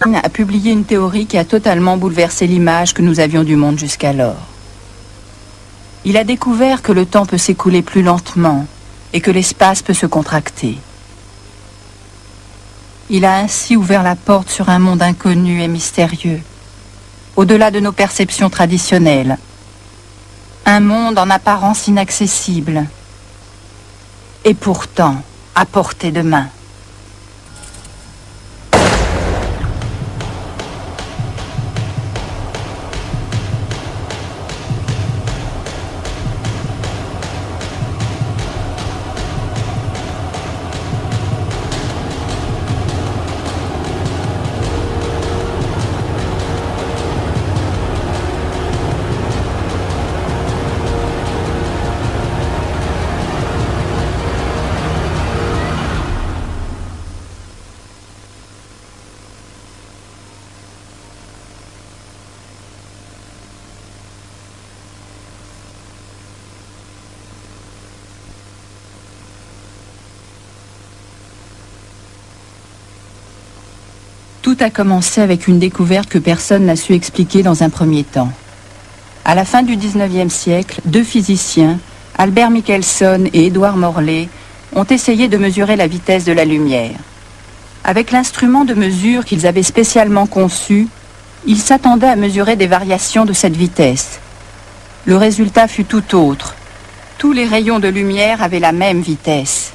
Einstein a publié une théorie qui a totalement bouleversé l'image que nous avions du monde jusqu'alors. Il a découvert que le temps peut s'écouler plus lentement et que l'espace peut se contracter. Il a ainsi ouvert la porte sur un monde inconnu et mystérieux, au-delà de nos perceptions traditionnelles. Un monde en apparence inaccessible, et pourtant à portée de main. Tout a commencé avec une découverte que personne n'a su expliquer dans un premier temps. À la fin du XIXe siècle, deux physiciens, Albert Michelson et Édouard Morley, ont essayé de mesurer la vitesse de la lumière. Avec l'instrument de mesure qu'ils avaient spécialement conçu, ils s'attendaient à mesurer des variations de cette vitesse. Le résultat fut tout autre. Tous les rayons de lumière avaient la même vitesse.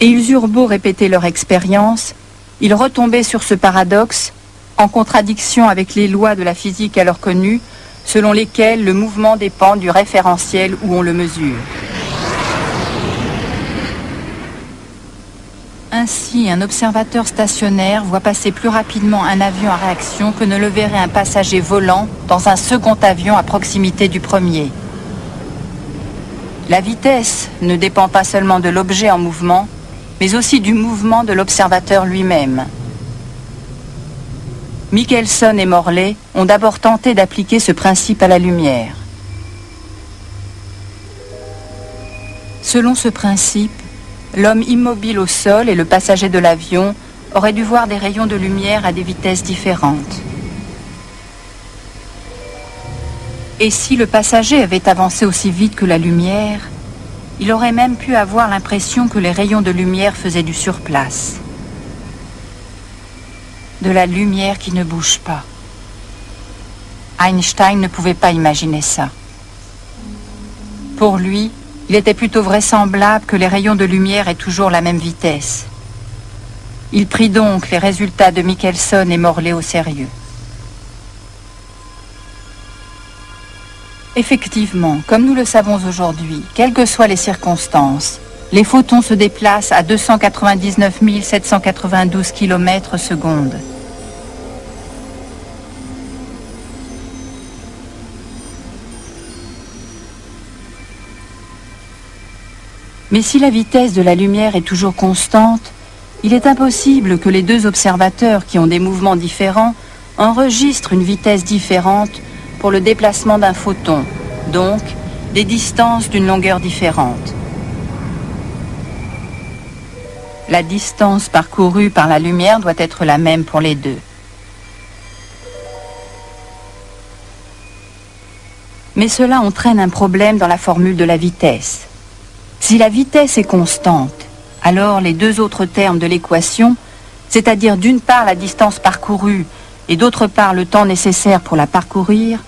Et ils eurent beau répéter leur expérience, ils retombaient sur ce paradoxe, en contradiction avec les lois de la physique alors connues, selon lesquelles le mouvement dépend du référentiel où on le mesure. Ainsi, un observateur stationnaire voit passer plus rapidement un avion en réaction que ne le verrait un passager volant dans un second avion à proximité du premier. La vitesse ne dépend pas seulement de l'objet en mouvement, mais aussi du mouvement de l'observateur lui-même. Michelson et Morley ont d'abord tenté d'appliquer ce principe à la lumière. Selon ce principe, l'homme immobile au sol et le passager de l'avion auraient dû voir des rayons de lumière à des vitesses différentes. Et si le passager avait avancé aussi vite que la lumière, il aurait même pu avoir l'impression que les rayons de lumière faisaient du surplace. De la lumière qui ne bouge pas. Einstein ne pouvait pas imaginer ça. Pour lui, il était plutôt vraisemblable que les rayons de lumière aient toujours la même vitesse. Il prit donc les résultats de Michelson et Morley au sérieux. Effectivement, comme nous le savons aujourd'hui, quelles que soient les circonstances, les photons se déplacent à 299 792 km/s. Mais si la vitesse de la lumière est toujours constante, il est impossible que les deux observateurs qui ont des mouvements différents enregistrent une vitesse différente pour le déplacement d'un photon, donc des distances d'une longueur différente. La distance parcourue par la lumière doit être la même pour les deux. Mais cela entraîne un problème dans la formule de la vitesse. Si la vitesse est constante, alors les deux autres termes de l'équation, c'est-à-dire d'une part la distance parcourue et d'autre part le temps nécessaire pour la parcourir,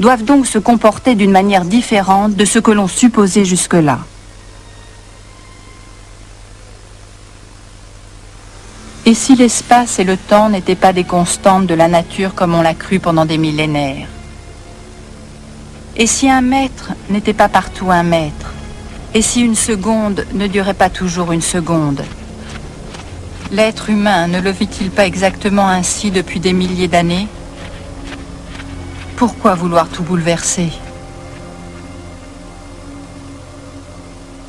doivent donc se comporter d'une manière différente de ce que l'on supposait jusque-là. Et si l'espace et le temps n'étaient pas des constantes de la nature comme on l'a cru pendant des millénaires? Et si un mètre n'était pas partout un mètre? Et si une seconde ne durait pas toujours une seconde? L'être humain ne le vit-il pas exactement ainsi depuis des milliers d'années? Pourquoi vouloir tout bouleverser?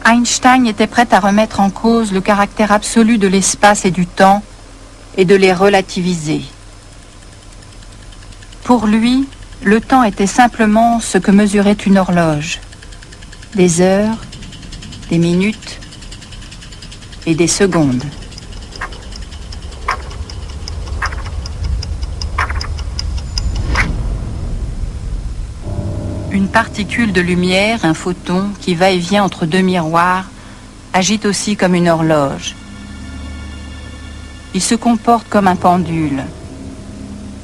Einstein était prêt à remettre en cause le caractère absolu de l'espace et du temps et de les relativiser. Pour lui, le temps était simplement ce que mesurait une horloge. Des heures, des minutes et des secondes. Une particule de lumière, un photon, qui va et vient entre deux miroirs, agite aussi comme une horloge. Il se comporte comme un pendule.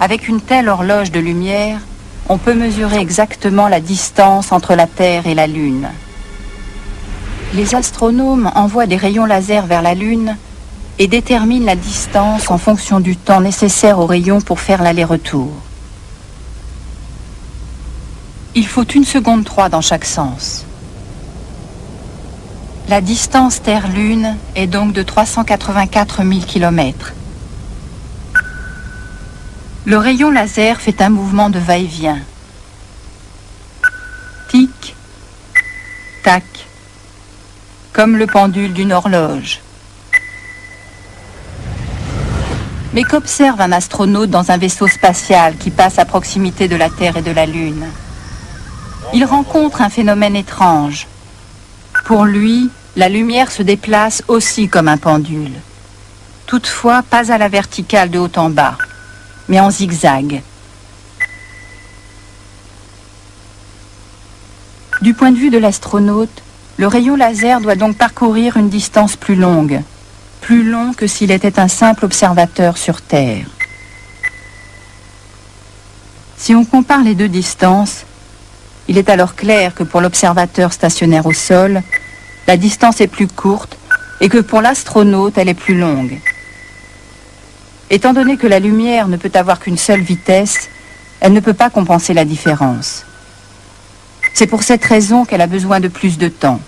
Avec une telle horloge de lumière, on peut mesurer exactement la distance entre la Terre et la Lune. Les astronomes envoient des rayons laser vers la Lune et déterminent la distance en fonction du temps nécessaire aux rayons pour faire l'aller-retour. Il faut 1 seconde 3 dans chaque sens. La distance Terre-Lune est donc de 384 000 km. Le rayon laser fait un mouvement de va-et-vient. Tic, tac, comme le pendule d'une horloge. Mais qu'observe un astronaute dans un vaisseau spatial qui passe à proximité de la Terre et de la Lune? Il rencontre un phénomène étrange. Pour lui, la lumière se déplace aussi comme un pendule. Toutefois, pas à la verticale de haut en bas, mais en zigzag. Du point de vue de l'astronaute, le rayon laser doit donc parcourir une distance plus long que s'il était un simple observateur sur Terre. Si on compare les deux distances, il est alors clair que pour l'observateur stationnaire au sol, la distance est plus courte et que pour l'astronaute, elle est plus longue. Étant donné que la lumière ne peut avoir qu'une seule vitesse, elle ne peut pas compenser la différence. C'est pour cette raison qu'elle a besoin de plus de temps.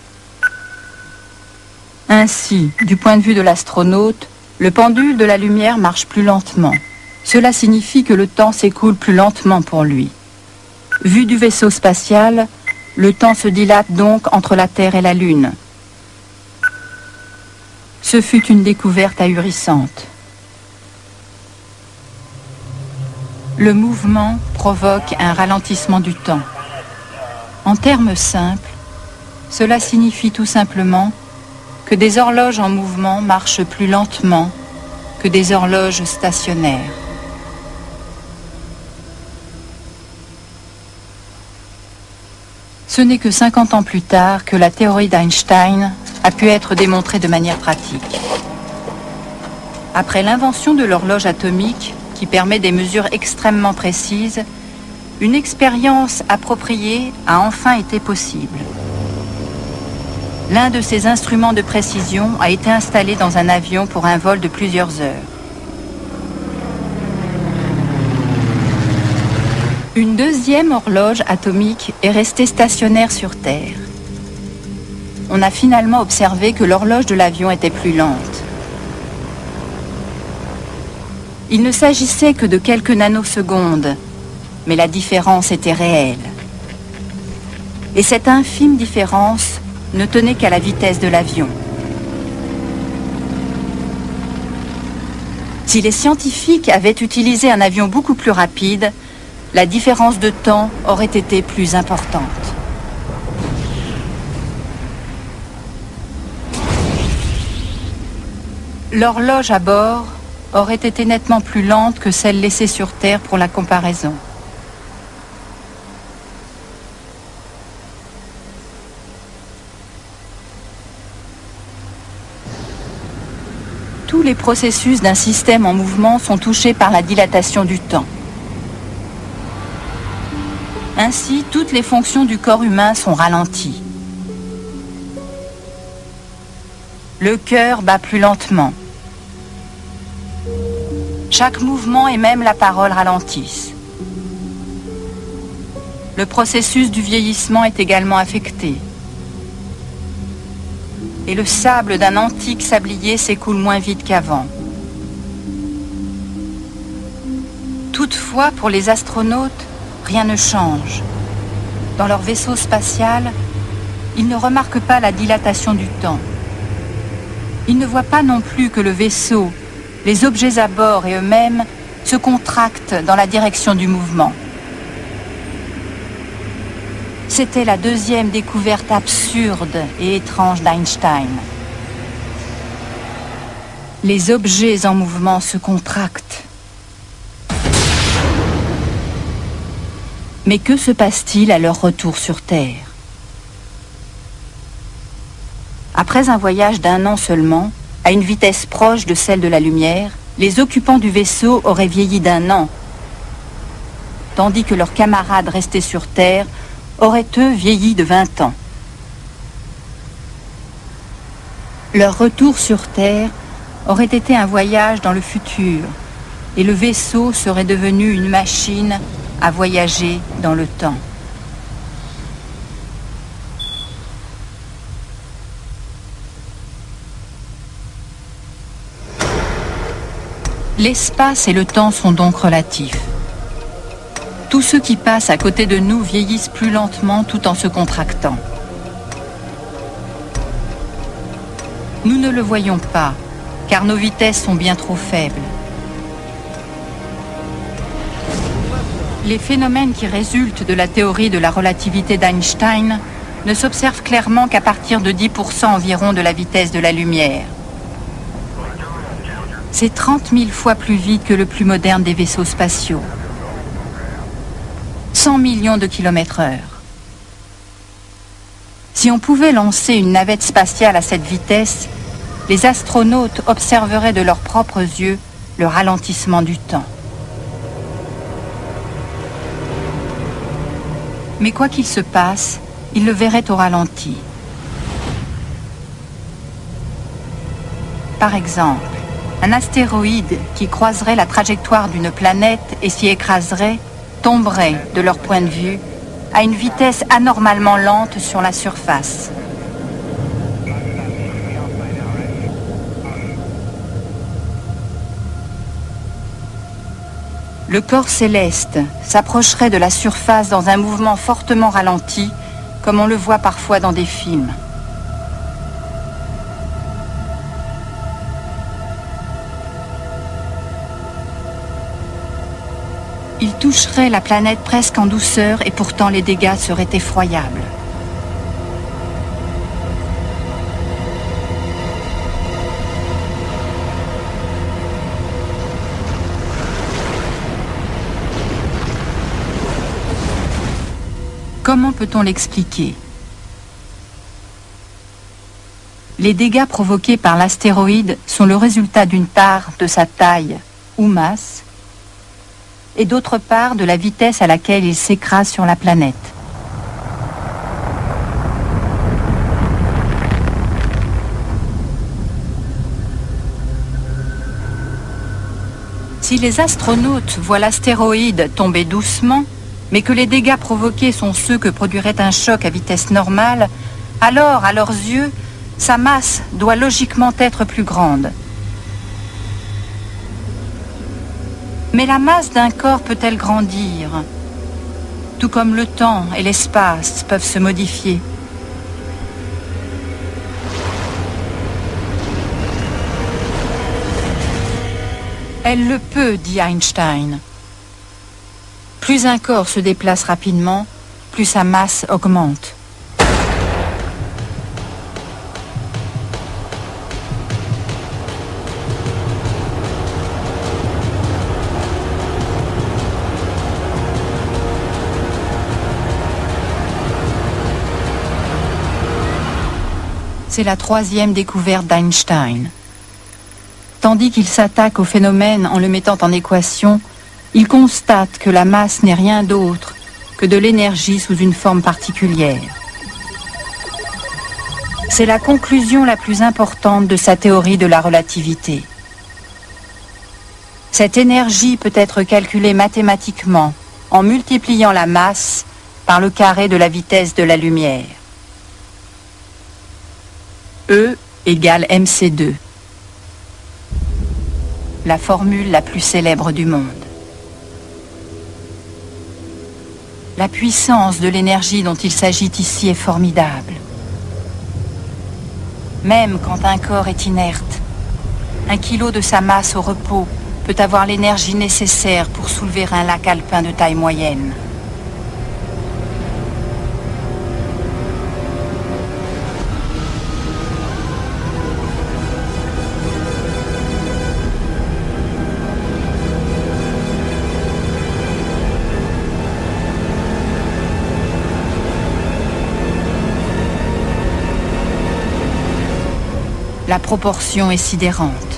Ainsi, du point de vue de l'astronaute, le pendule de la lumière marche plus lentement. Cela signifie que le temps s'écoule plus lentement pour lui. Vu du vaisseau spatial, le temps se dilate donc entre la Terre et la Lune. Ce fut une découverte ahurissante. Le mouvement provoque un ralentissement du temps. En termes simples, cela signifie tout simplement que des horloges en mouvement marchent plus lentement que des horloges stationnaires. Ce n'est que 50 ans plus tard que la théorie d'Einstein a pu être démontrée de manière pratique. Après l'invention de l'horloge atomique, qui permet des mesures extrêmement précises, une expérience appropriée a enfin été possible. L'un de ces instruments de précision a été installé dans un avion pour un vol de plusieurs heures. Une deuxième horloge atomique est restée stationnaire sur Terre. On a finalement observé que l'horloge de l'avion était plus lente. Il ne s'agissait que de quelques nanosecondes, mais la différence était réelle. Et cette infime différence ne tenait qu'à la vitesse de l'avion. Si les scientifiques avaient utilisé un avion beaucoup plus rapide, la différence de temps aurait été plus importante. L'horloge à bord aurait été nettement plus lente que celle laissée sur Terre pour la comparaison. Tous les processus d'un système en mouvement sont touchés par la dilatation du temps. Ainsi, toutes les fonctions du corps humain sont ralenties. Le cœur bat plus lentement. Chaque mouvement et même la parole ralentissent. Le processus du vieillissement est également affecté. Et le sable d'un antique sablier s'écoule moins vite qu'avant. Toutefois, pour les astronautes, rien ne change. Dans leur vaisseau spatial, ils ne remarquent pas la dilatation du temps. Ils ne voient pas non plus que le vaisseau, les objets à bord et eux-mêmes se contractent dans la direction du mouvement. C'était la deuxième découverte absurde et étrange d'Einstein. Les objets en mouvement se contractent. Mais que se passe-t-il à leur retour sur Terre? Après un voyage d'1 an seulement, à une vitesse proche de celle de la lumière, les occupants du vaisseau auraient vieilli d'1 an, tandis que leurs camarades restés sur Terre auraient eux vieilli de 20 ans. Leur retour sur Terre aurait été un voyage dans le futur, et le vaisseau serait devenu une machine à voyager dans le temps. L'espace et le temps sont donc relatifs. Tous ceux qui passent à côté de nous vieillissent plus lentement tout en se contractant. Nous ne le voyons pas, car nos vitesses sont bien trop faibles. Les phénomènes qui résultent de la théorie de la relativité d'Einstein ne s'observent clairement qu'à partir de 10% environ de la vitesse de la lumière. C'est 30 000 fois plus vite que le plus moderne des vaisseaux spatiaux. 100 millions de kilomètres/heure. Si on pouvait lancer une navette spatiale à cette vitesse, les astronautes observeraient de leurs propres yeux le ralentissement du temps. Mais quoi qu'il se passe, ils le verraient au ralenti. Par exemple, un astéroïde qui croiserait la trajectoire d'une planète et s'y écraserait, tomberait, de leur point de vue, à une vitesse anormalement lente sur la surface. Le corps céleste s'approcherait de la surface dans un mouvement fortement ralenti, comme on le voit parfois dans des films. Il toucherait la planète presque en douceur et pourtant les dégâts seraient effroyables. Comment peut-on l'expliquer? Les dégâts provoqués par l'astéroïde sont le résultat d'une part de sa taille ou masse et d'autre part de la vitesse à laquelle il s'écrase sur la planète. Si les astronautes voient l'astéroïde tomber doucement, mais que les dégâts provoqués sont ceux que produirait un choc à vitesse normale, alors, à leurs yeux, sa masse doit logiquement être plus grande. Mais la masse d'un corps peut-elle grandir? Tout comme le temps et l'espace peuvent se modifier. Elle le peut, dit Einstein. Plus un corps se déplace rapidement, plus sa masse augmente. C'est la troisième découverte d'Einstein. Tandis qu'il s'attaque au phénomène en le mettant en équation, il constate que la masse n'est rien d'autre que de l'énergie sous une forme particulière. C'est la conclusion la plus importante de sa théorie de la relativité. Cette énergie peut être calculée mathématiquement en multipliant la masse par le carré de la vitesse de la lumière. E égale mc2. La formule la plus célèbre du monde. La puissance de l'énergie dont il s'agit ici est formidable. Même quand un corps est inerte, 1 kilo de sa masse au repos peut avoir l'énergie nécessaire pour soulever un lac alpin de taille moyenne. La proportion est sidérante.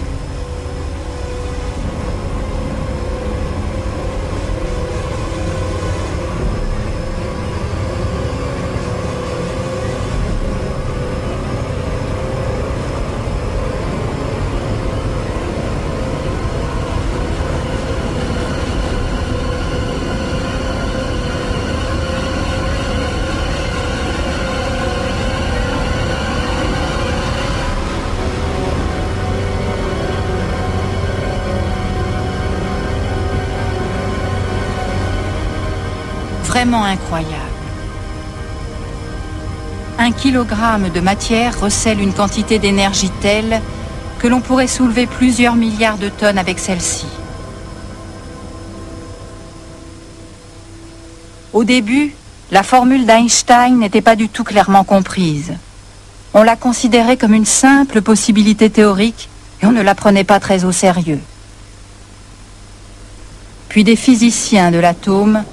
Vraiment incroyable. 1 kilogramme de matière recèle une quantité d'énergie telle que l'on pourrait soulever plusieurs milliards de tonnes avec celle-ci. Au début, la formule d'Einstein n'était pas du tout clairement comprise. On la considérait comme une simple possibilité théorique et on ne la prenait pas très au sérieux. Puis des physiciens de l'atome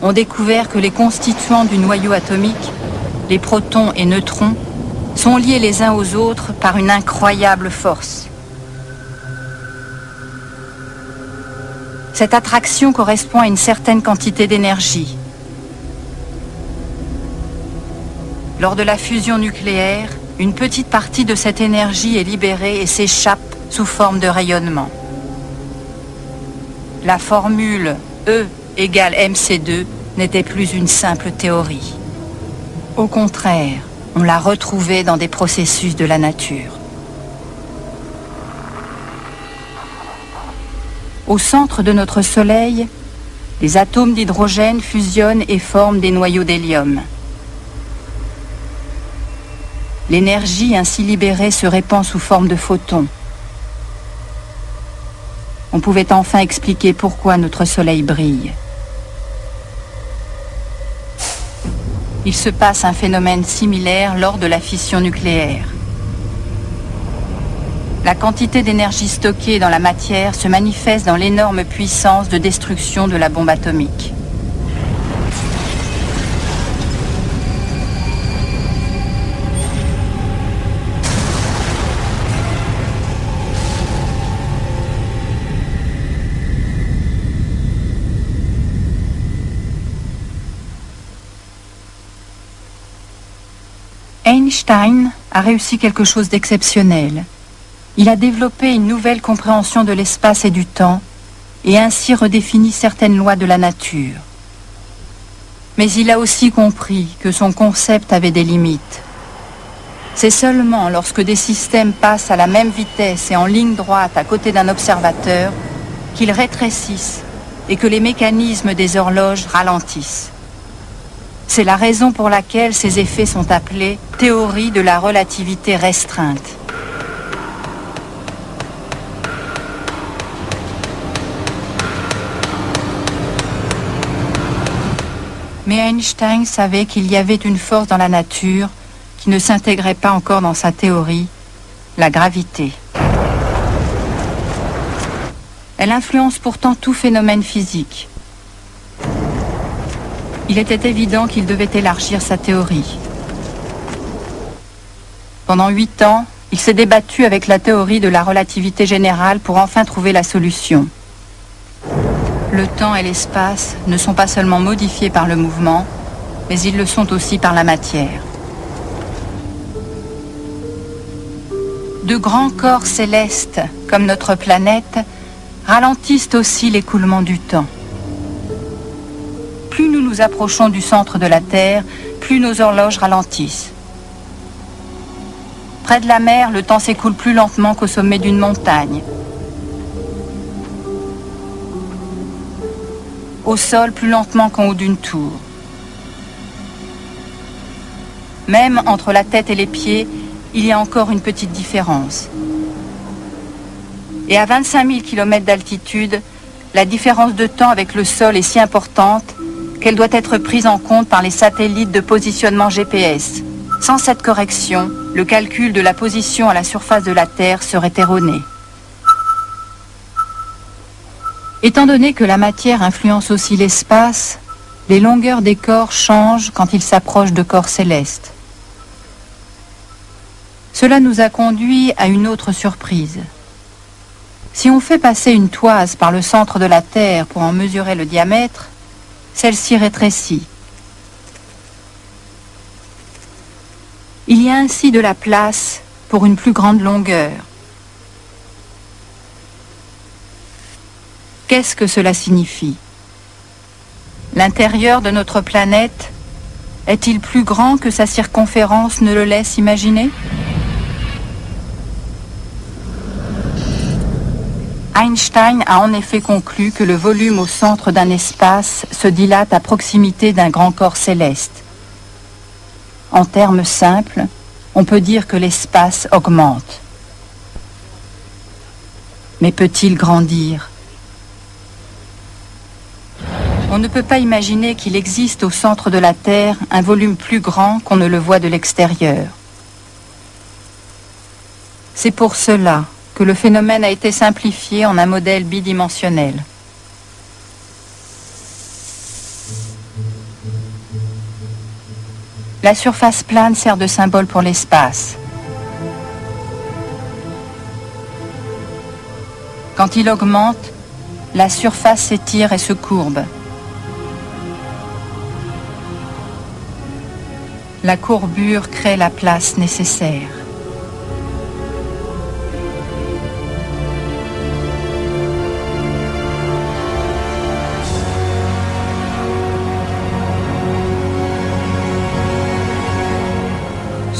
ont découvert que les constituants du noyau atomique, les protons et neutrons, sont liés les uns aux autres par une incroyable force. Cette attraction correspond à une certaine quantité d'énergie. Lors de la fusion nucléaire, une petite partie de cette énergie est libérée et s'échappe sous forme de rayonnement. La formule E égale mc2 n'était plus une simple théorie. Au contraire, on l'a retrouvée dans des processus de la nature. Au centre de notre Soleil, les atomes d'hydrogène fusionnent et forment des noyaux d'hélium. L'énergie ainsi libérée se répand sous forme de photons. On pouvait enfin expliquer pourquoi notre Soleil brille. Il se passe un phénomène similaire lors de la fission nucléaire. La quantité d'énergie stockée dans la matière se manifeste dans l'énorme puissance de destruction de la bombe atomique. Einstein a réussi quelque chose d'exceptionnel. Il a développé une nouvelle compréhension de l'espace et du temps et ainsi redéfini certaines lois de la nature. Mais il a aussi compris que son concept avait des limites. C'est seulement lorsque des systèmes passent à la même vitesse et en ligne droite à côté d'un observateur qu'ils rétrécissent et que les mécanismes des horloges ralentissent. C'est la raison pour laquelle ces effets sont appelés théorie de la relativité restreinte. Mais Einstein savait qu'il y avait une force dans la nature qui ne s'intégrait pas encore dans sa théorie, la gravité. Elle influence pourtant tout phénomène physique. Il était évident qu'il devait élargir sa théorie. Pendant 8 ans, il s'est débattu avec la théorie de la relativité générale pour enfin trouver la solution. Le temps et l'espace ne sont pas seulement modifiés par le mouvement, mais ils le sont aussi par la matière. De grands corps célestes, comme notre planète, ralentissent aussi l'écoulement du temps. Plus nous nous approchons du centre de la Terre, plus nos horloges ralentissent. Près de la mer, le temps s'écoule plus lentement qu'au sommet d'une montagne. Au sol, plus lentement qu'en haut d'une tour. Même entre la tête et les pieds, il y a encore une petite différence. Et à 25 000 km d'altitude, la différence de temps avec le sol est si importante qu'elle doit être prise en compte par les satellites de positionnement GPS. Sans cette correction, le calcul de la position à la surface de la Terre serait erroné. Étant donné que la matière influence aussi l'espace, les longueurs des corps changent quand ils s'approchent de corps célestes. Cela nous a conduit à une autre surprise. Si on fait passer une toise par le centre de la Terre pour en mesurer le diamètre, celle-ci rétrécit. Il y a ainsi de la place pour une plus grande longueur. Qu'est-ce que cela signifie? L'intérieur de notre planète est-il plus grand que sa circonférence ne le laisse imaginer? Einstein a en effet conclu que le volume au centre d'un espace se dilate à proximité d'un grand corps céleste. En termes simples, on peut dire que l'espace augmente. Mais peut-il grandir? On ne peut pas imaginer qu'il existe au centre de la Terre un volume plus grand qu'on ne le voit de l'extérieur. C'est pour cela que le phénomène a été simplifié en un modèle bidimensionnel. La surface plane sert de symbole pour l'espace. Quand il augmente, la surface s'étire et se courbe. La courbure crée la place nécessaire.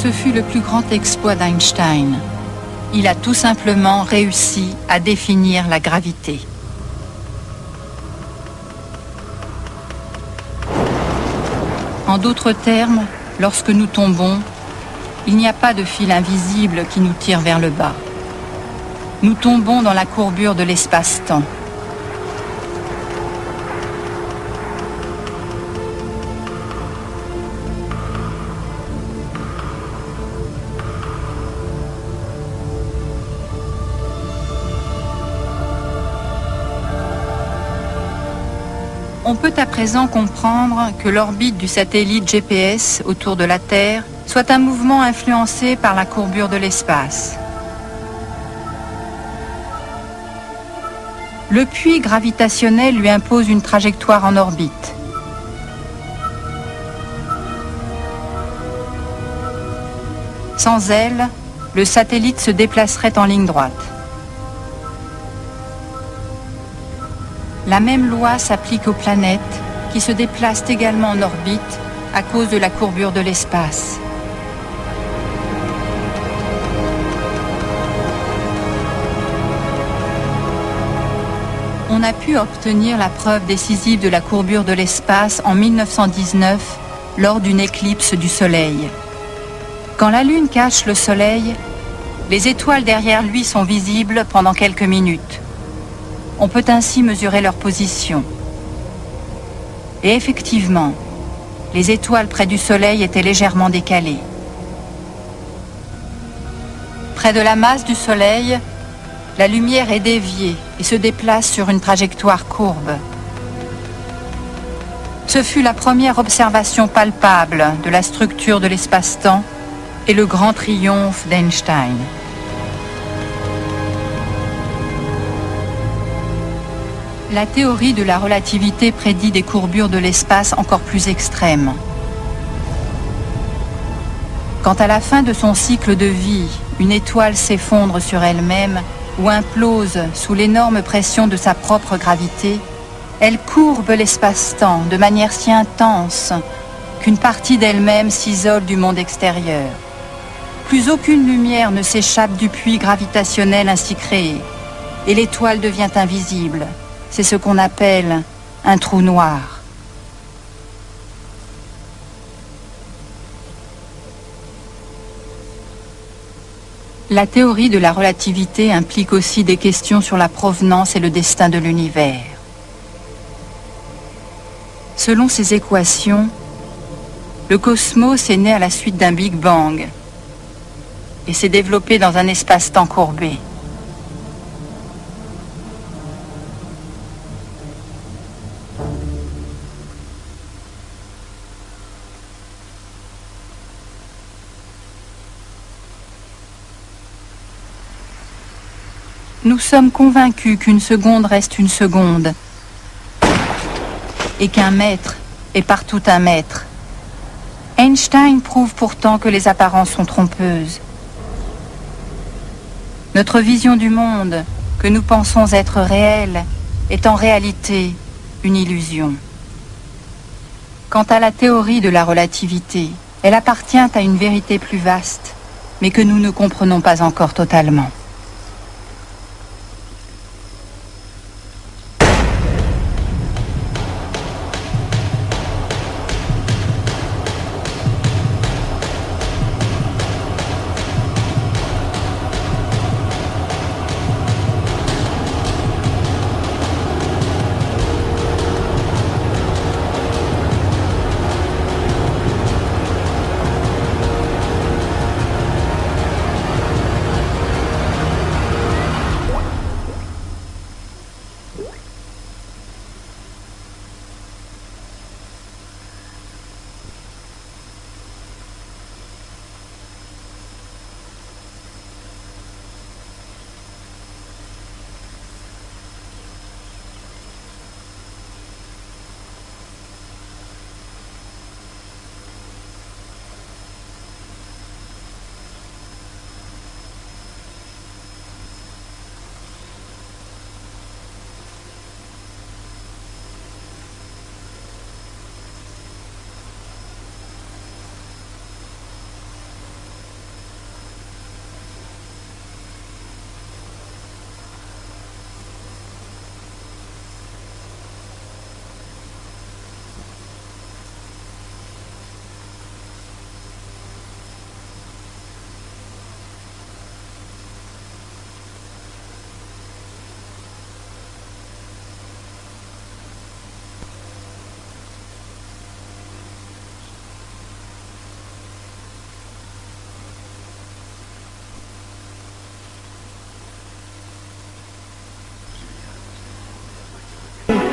Ce fut le plus grand exploit d'Einstein. Il a tout simplement réussi à définir la gravité. En d'autres termes, lorsque nous tombons, il n'y a pas de fil invisible qui nous tire vers le bas. Nous tombons dans la courbure de l'espace-temps. On peut à présent comprendre que l'orbite du satellite GPS autour de la Terre soit un mouvement influencé par la courbure de l'espace. Le puits gravitationnel lui impose une trajectoire en orbite. Sans elle, le satellite se déplacerait en ligne droite. La même loi s'applique aux planètes qui se déplacent également en orbite à cause de la courbure de l'espace. On a pu obtenir la preuve décisive de la courbure de l'espace en 1919 lors d'une éclipse du Soleil. Quand la Lune cache le Soleil, les étoiles derrière lui sont visibles pendant quelques minutes. On peut ainsi mesurer leur position. Et effectivement, les étoiles près du Soleil étaient légèrement décalées. Près de la masse du Soleil, la lumière est déviée et se déplace sur une trajectoire courbe. Ce fut la première observation palpable de la structure de l'espace-temps et le grand triomphe d'Einstein. La théorie de la relativité prédit des courbures de l'espace encore plus extrêmes. Quand à la fin de son cycle de vie, une étoile s'effondre sur elle-même ou implose sous l'énorme pression de sa propre gravité, elle courbe l'espace-temps de manière si intense qu'une partie d'elle-même s'isole du monde extérieur. Plus aucune lumière ne s'échappe du puits gravitationnel ainsi créé, et l'étoile devient invisible. C'est ce qu'on appelle un trou noir. La théorie de la relativité implique aussi des questions sur la provenance et le destin de l'univers. Selon ces équations, le cosmos est né à la suite d'un Big Bang et s'est développé dans un espace-temps courbé. Nous sommes convaincus qu'une seconde reste une seconde et qu'un mètre est partout un mètre. Einstein prouve pourtant que les apparences sont trompeuses. Notre vision du monde, que nous pensons être réelle, est en réalité une illusion. Quant à la théorie de la relativité, elle appartient à une vérité plus vaste, mais que nous ne comprenons pas encore totalement.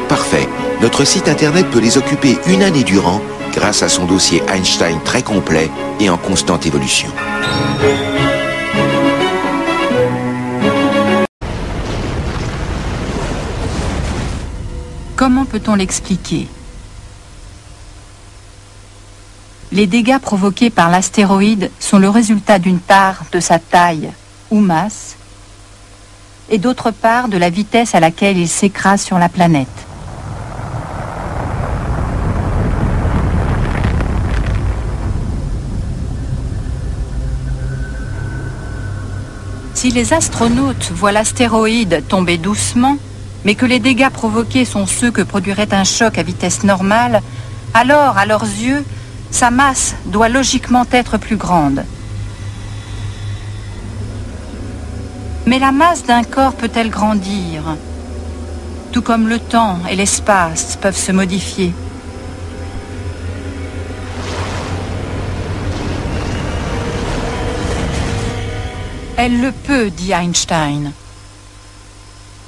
Parfait. Notre site internet peut les occuper une année durant grâce à son dossier Einstein très complet et en constante évolution. Comment peut-on l'expliquer? Les dégâts provoqués par l'astéroïde sont le résultat d'une part de sa taille ou masse et d'autre part de la vitesse à laquelle il s'écrase sur la planète. Si les astronautes voient l'astéroïde tomber doucement, mais que les dégâts provoqués sont ceux que produirait un choc à vitesse normale, alors, à leurs yeux, sa masse doit logiquement être plus grande. Mais la masse d'un corps peut-elle grandir? Tout comme le temps et l'espace peuvent se modifier. Elle le peut, dit Einstein.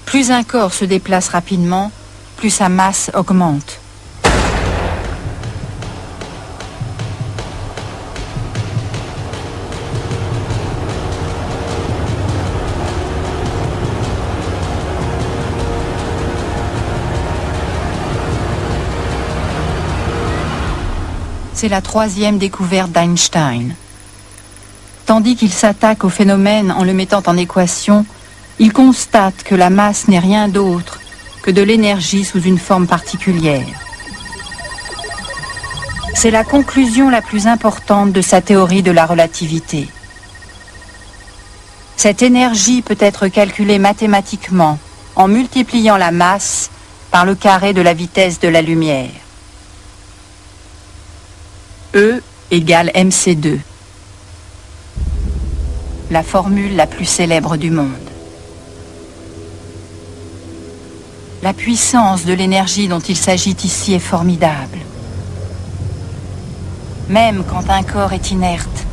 Plus un corps se déplace rapidement, plus sa masse augmente. C'est la troisième découverte d'Einstein. Tandis qu'il s'attaque au phénomène en le mettant en équation, il constate que la masse n'est rien d'autre que de l'énergie sous une forme particulière. C'est la conclusion la plus importante de sa théorie de la relativité. Cette énergie peut être calculée mathématiquement en multipliant la masse par le carré de la vitesse de la lumière. E égale mc2. La formule la plus célèbre du monde. La puissance de l'énergie dont il s'agit ici est formidable. Même quand un corps est inerte,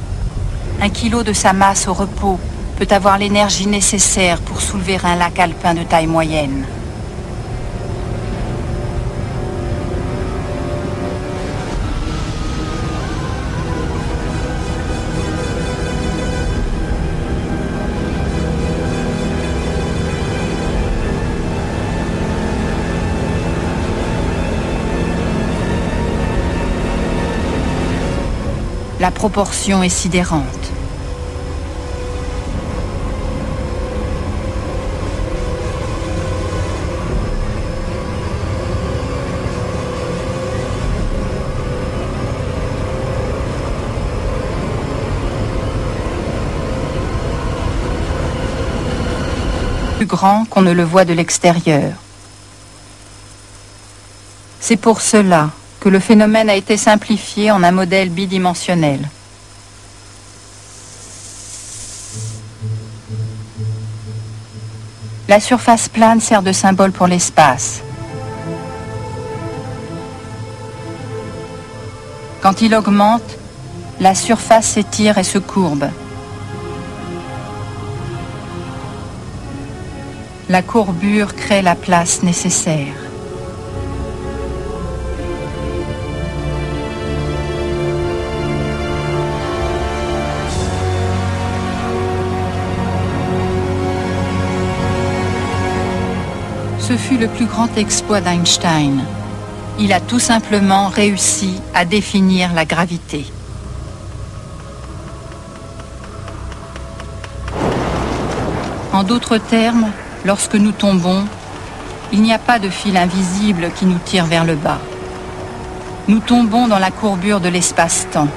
1 kilo de sa masse au repos peut avoir l'énergie nécessaire pour soulever un lac alpin de taille moyenne. La proportion est sidérante. Plus grand qu'on ne le voit de l'extérieur. C'est pour cela que le phénomène a été simplifié en un modèle bidimensionnel. La surface plane sert de symbole pour l'espace. Quand il augmente, la surface s'étire et se courbe. La courbure crée la place nécessaire. Ce fut le plus grand exploit d'Einstein. Il a tout simplement réussi à définir la gravité. En d'autres termes, lorsque nous tombons, il n'y a pas de fil invisible qui nous tire vers le bas. Nous tombons dans la courbure de l'espace-temps.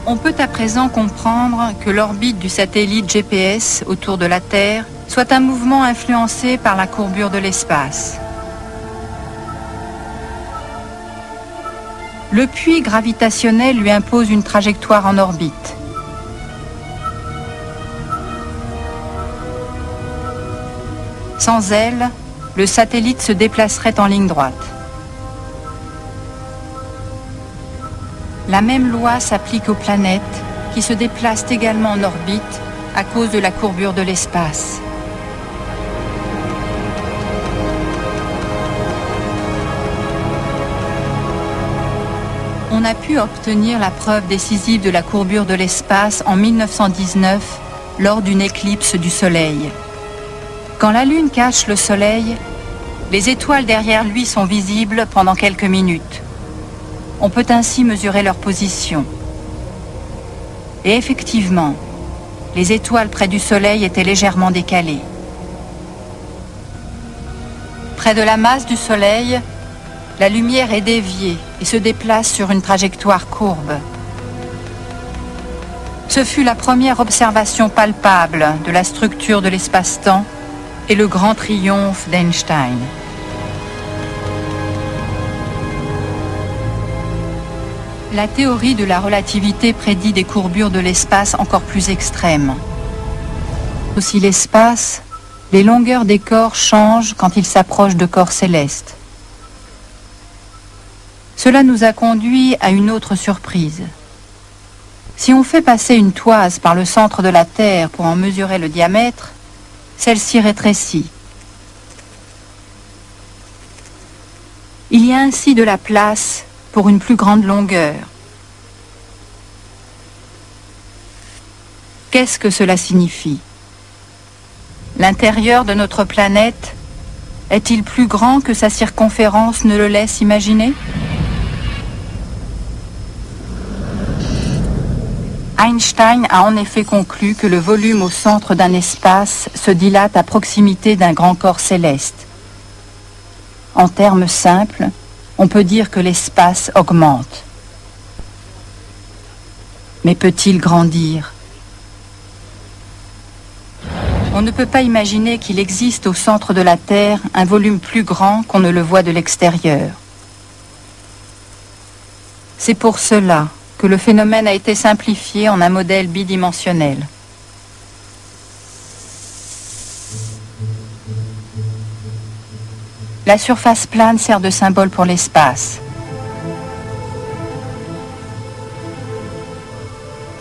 On peut à présent comprendre que l'orbite du satellite GPS autour de la Terre soit un mouvement influencé par la courbure de l'espace. Le puits gravitationnel lui impose une trajectoire en orbite. Sans elle, le satellite se déplacerait en ligne droite. La même loi s'applique aux planètes qui se déplacent également en orbite à cause de la courbure de l'espace. On a pu obtenir la preuve décisive de la courbure de l'espace en 1919 lors d'une éclipse du Soleil. Quand la Lune cache le Soleil, les étoiles derrière lui sont visibles pendant quelques minutes. On peut ainsi mesurer leur position. Et effectivement, les étoiles près du Soleil étaient légèrement décalées. Près de la masse du Soleil, la lumière est déviée et se déplace sur une trajectoire courbe. Ce fut la première observation palpable de la structure de l'espace-temps et le grand triomphe d'Einstein. La théorie de la relativité prédit des courbures de l'espace encore plus extrêmes. Aussi l'espace, les longueurs des corps changent quand ils s'approchent de corps célestes. Cela nous a conduit à une autre surprise. Si on fait passer une toise par le centre de la Terre pour en mesurer le diamètre, celle-ci rétrécit. Il y a ainsi de la place pour une plus grande longueur. Qu'est-ce que cela signifie? L'intérieur de notre planète est-il plus grand que sa circonférence ne le laisse imaginer? Einstein a en effet conclu que le volume au centre d'un espace se dilate à proximité d'un grand corps céleste. En termes simples, on peut dire que l'espace augmente. Mais peut-il grandir? On ne peut pas imaginer qu'il existe au centre de la Terre un volume plus grand qu'on ne le voit de l'extérieur. C'est pour cela que le phénomène a été simplifié en un modèle bidimensionnel. La surface plane sert de symbole pour l'espace.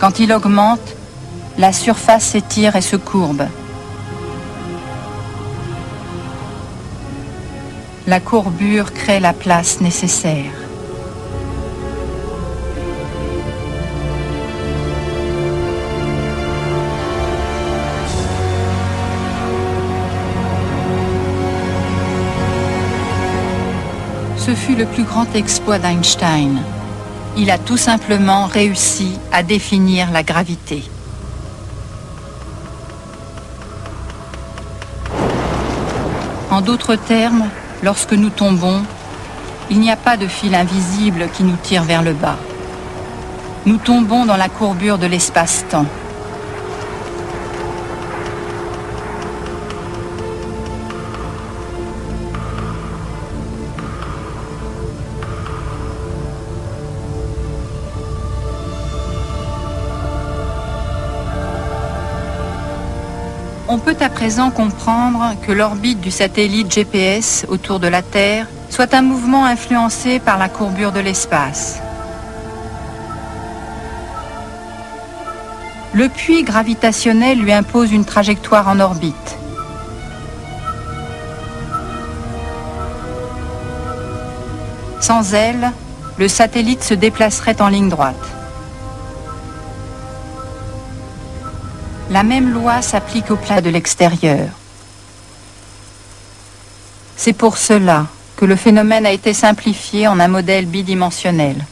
Quand il augmente, la surface s'étire et se courbe. La courbure crée la place nécessaire. Ce fut le plus grand exploit d'Einstein. Il a tout simplement réussi à définir la gravité. En d'autres termes, lorsque nous tombons, il n'y a pas de fil invisible qui nous tire vers le bas. Nous tombons dans la courbure de l'espace-temps. On peut à présent comprendre que l'orbite du satellite GPS autour de la Terre soit un mouvement influencé par la courbure de l'espace. Le puits gravitationnel lui impose une trajectoire en orbite. Sans elle, le satellite se déplacerait en ligne droite. La même loi s'applique au plat de l'extérieur. C'est pour cela que le phénomène a été simplifié en un modèle bidimensionnel.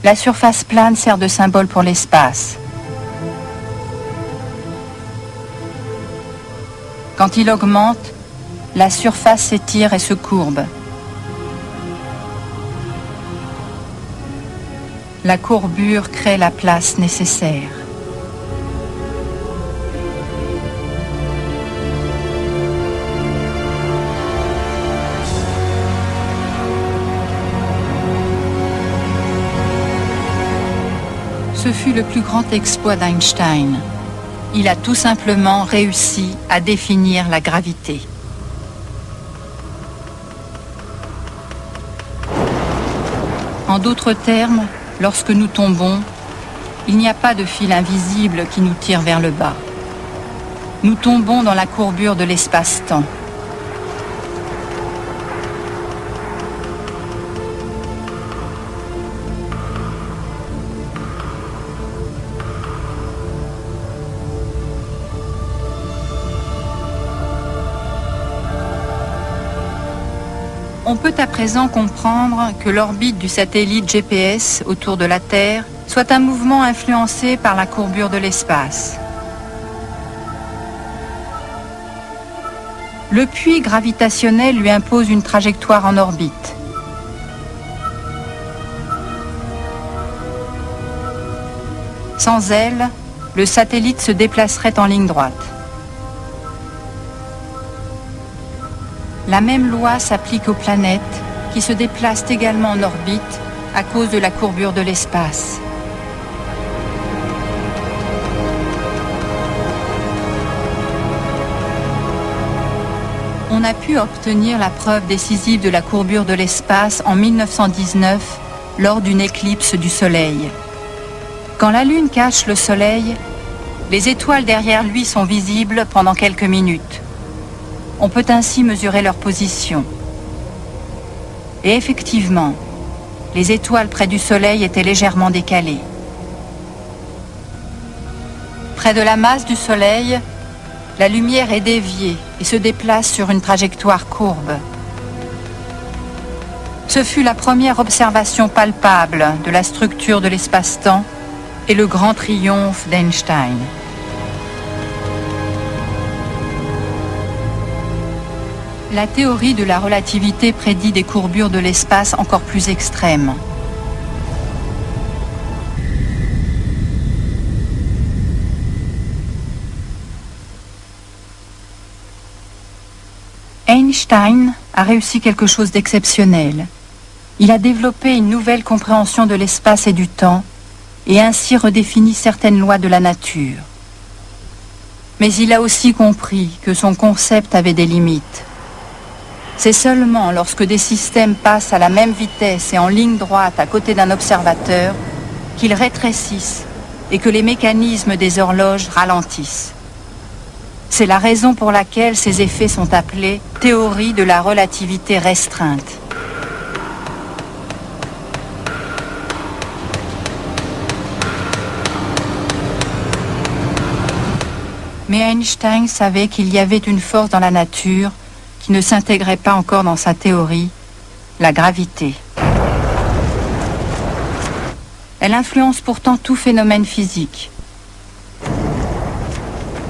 La surface plane sert de symbole pour l'espace. Quand il augmente, la surface s'étire et se courbe. La courbure crée la place nécessaire. Ce fut le plus grand exploit d'Einstein. Il a tout simplement réussi à définir la gravité. En d'autres termes, lorsque nous tombons, il n'y a pas de fil invisible qui nous tire vers le bas. Nous tombons dans la courbure de l'espace-temps. On peut à présent comprendre que l'orbite du satellite GPS autour de la Terre soit un mouvement influencé par la courbure de l'espace. Le puits gravitationnel lui impose une trajectoire en orbite. Sans elle, le satellite se déplacerait en ligne droite. La même loi s'applique aux planètes qui se déplacent également en orbite à cause de la courbure de l'espace. On a pu obtenir la preuve décisive de la courbure de l'espace en 1919 lors d'une éclipse du Soleil. Quand la Lune cache le Soleil, les étoiles derrière lui sont visibles pendant quelques minutes. On peut ainsi mesurer leur position. Et effectivement, les étoiles près du Soleil étaient légèrement décalées. Près de la masse du Soleil, la lumière est déviée et se déplace sur une trajectoire courbe. Ce fut la première observation palpable de la structure de l'espace-temps et le grand triomphe d'Einstein. La théorie de la relativité prédit des courbures de l'espace encore plus extrêmes. Einstein a réussi quelque chose d'exceptionnel. Il a développé une nouvelle compréhension de l'espace et du temps et ainsi redéfini certaines lois de la nature. Mais il a aussi compris que son concept avait des limites. C'est seulement lorsque des systèmes passent à la même vitesse et en ligne droite à côté d'un observateur qu'ils rétrécissent et que les mécanismes des horloges ralentissent. C'est la raison pour laquelle ces effets sont appelés théorie de la relativité restreinte. Mais Einstein savait qu'il y avait une force dans la nature qui ne s'intégrait pas encore dans sa théorie, la gravité. Elle influence pourtant tout phénomène physique.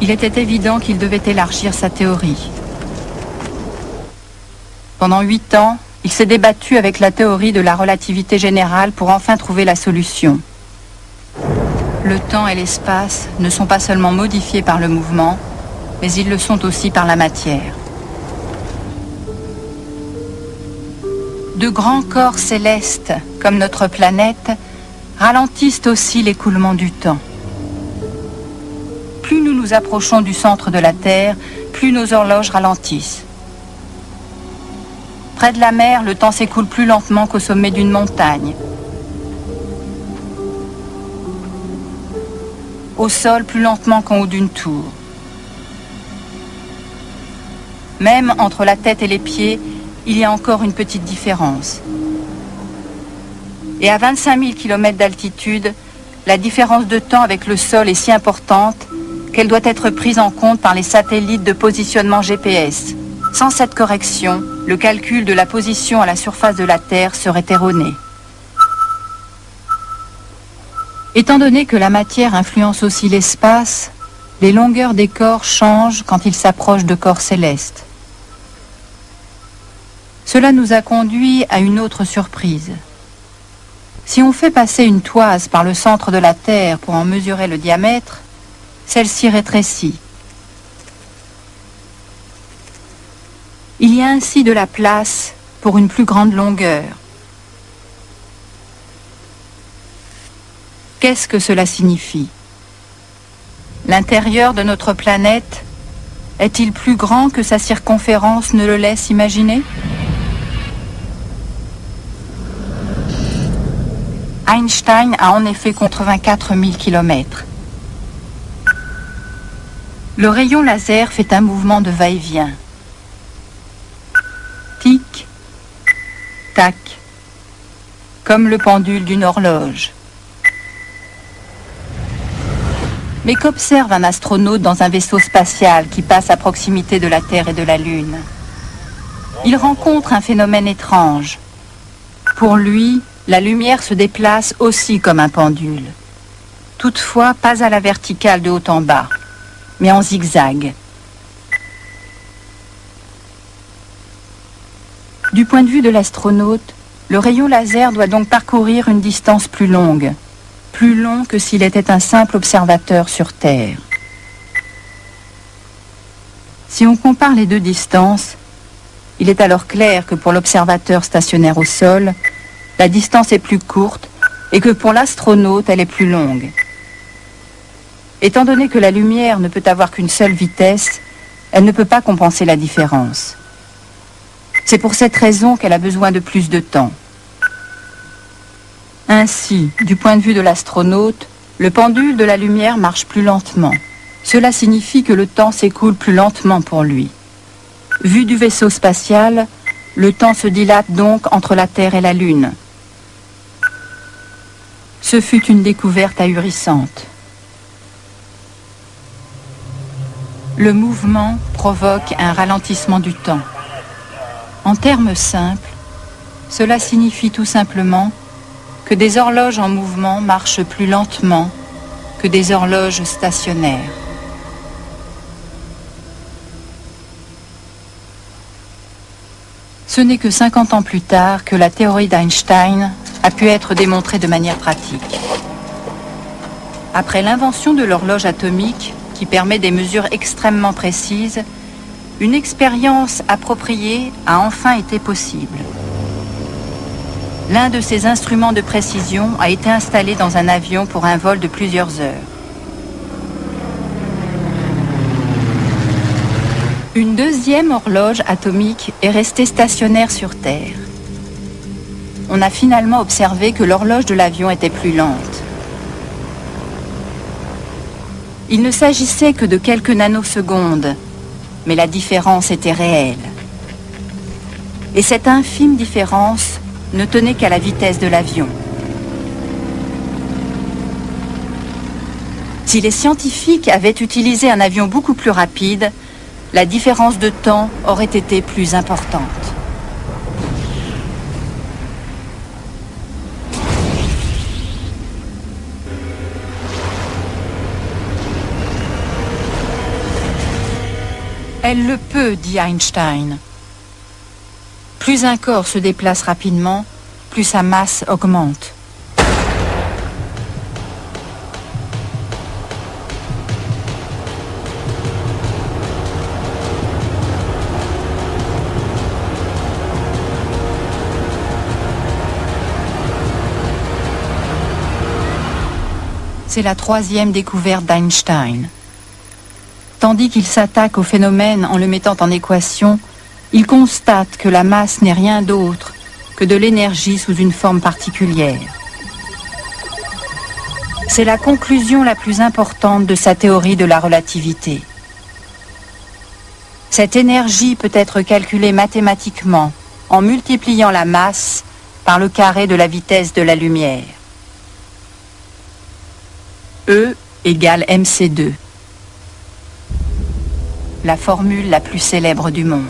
Il était évident qu'il devait élargir sa théorie. Pendant 8 ans, il s'est débattu avec la théorie de la relativité générale pour enfin trouver la solution. Le temps et l'espace ne sont pas seulement modifiés par le mouvement, mais ils le sont aussi par la matière. De grands corps célestes, comme notre planète, ralentissent aussi l'écoulement du temps. Plus nous nous approchons du centre de la Terre, plus nos horloges ralentissent. Près de la mer, le temps s'écoule plus lentement qu'au sommet d'une montagne. Au sol, plus lentement qu'en haut d'une tour. Même entre la tête et les pieds, il y a encore une petite différence. Et à 25 000 km d'altitude, la différence de temps avec le sol est si importante qu'elle doit être prise en compte par les satellites de positionnement GPS. Sans cette correction, le calcul de la position à la surface de la Terre serait erroné. Étant donné que la matière influence aussi l'espace, les longueurs des corps changent quand ils s'approchent de corps célestes. Cela nous a conduit à une autre surprise. Si on fait passer une toise par le centre de la Terre pour en mesurer le diamètre, celle-ci rétrécit. Il y a ainsi de la place pour une plus grande longueur. Qu'est-ce que cela signifie? L'intérieur de notre planète est-il plus grand que sa circonférence ne le laisse imaginer? Einstein a en effet 84 000 km. Le rayon laser fait un mouvement de va-et-vient. Tic, tac, comme le pendule d'une horloge. Mais qu'observe un astronaute dans un vaisseau spatial qui passe à proximité de la Terre et de la Lune? Il rencontre un phénomène étrange. Pour lui, la lumière se déplace aussi comme un pendule. Toutefois, pas à la verticale de haut en bas, mais en zigzag. Du point de vue de l'astronaute, le rayon laser doit donc parcourir une distance plus longue que s'il était un simple observateur sur Terre. Si on compare les deux distances, il est alors clair que pour l'observateur stationnaire au sol, la distance est plus courte et que pour l'astronaute, elle est plus longue. Étant donné que la lumière ne peut avoir qu'une seule vitesse, elle ne peut pas compenser la différence. C'est pour cette raison qu'elle a besoin de plus de temps. Ainsi, du point de vue de l'astronaute, le pendule de la lumière marche plus lentement. Cela signifie que le temps s'écoule plus lentement pour lui. Vu du vaisseau spatial, le temps se dilate donc entre la Terre et la Lune. Ce fut une découverte ahurissante. Le mouvement provoque un ralentissement du temps. En termes simples, cela signifie tout simplement que des horloges en mouvement marchent plus lentement que des horloges stationnaires. Ce n'est que 50 ans plus tard que la théorie d'Einstein a pu être démontrée de manière pratique. Après l'invention de l'horloge atomique, qui permet des mesures extrêmement précises, une expérience appropriée a enfin été possible. L'un de ces instruments de précision a été installé dans un avion pour un vol de plusieurs heures. Une deuxième horloge atomique est restée stationnaire sur Terre. On a finalement observé que l'horloge de l'avion était plus lente. Il ne s'agissait que de quelques nanosecondes, mais la différence était réelle. Et cette infime différence ne tenait qu'à la vitesse de l'avion. Si les scientifiques avaient utilisé un avion beaucoup plus rapide, la différence de temps aurait été plus importante. Elle le peut, dit Einstein. Plus un corps se déplace rapidement, plus sa masse augmente. C'est la troisième découverte d'Einstein. Tandis qu'il s'attaque au phénomène en le mettant en équation, il constate que la masse n'est rien d'autre que de l'énergie sous une forme particulière. C'est la conclusion la plus importante de sa théorie de la relativité. Cette énergie peut être calculée mathématiquement en multipliant la masse par le carré de la vitesse de la lumière. E égale mc2. La formule la plus célèbre du monde.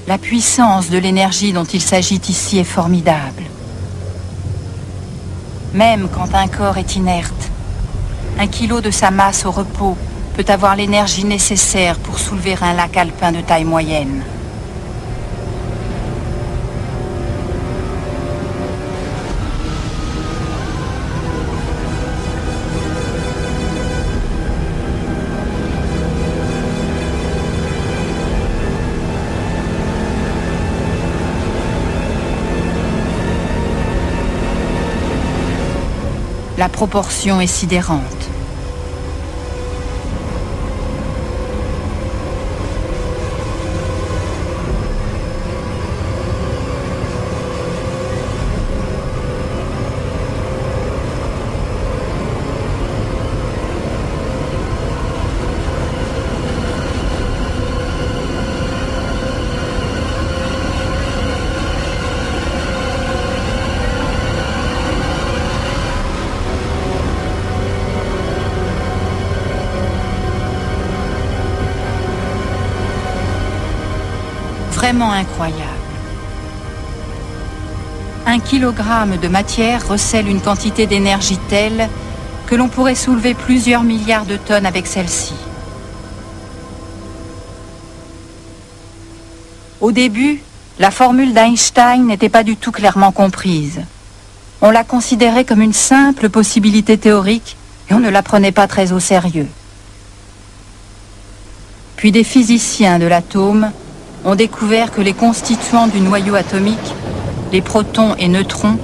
La puissance de l'énergie dont il s'agit ici est formidable. Même quand un corps est inerte, 1 kilo de sa masse au repos peut avoir l'énergie nécessaire pour soulever un lac alpin de taille moyenne. La proportion est sidérante. Vraiment incroyable. 1 kilogramme de matière recèle une quantité d'énergie telle que l'on pourrait soulever plusieurs milliards de tonnes avec celle-ci. Au début, la formule d'Einstein n'était pas du tout clairement comprise. On la considérait comme une simple possibilité théorique et on ne la prenait pas très au sérieux. Puis des physiciens de l'atome ont découvert que les constituants du noyau atomique, les protons et neutrons,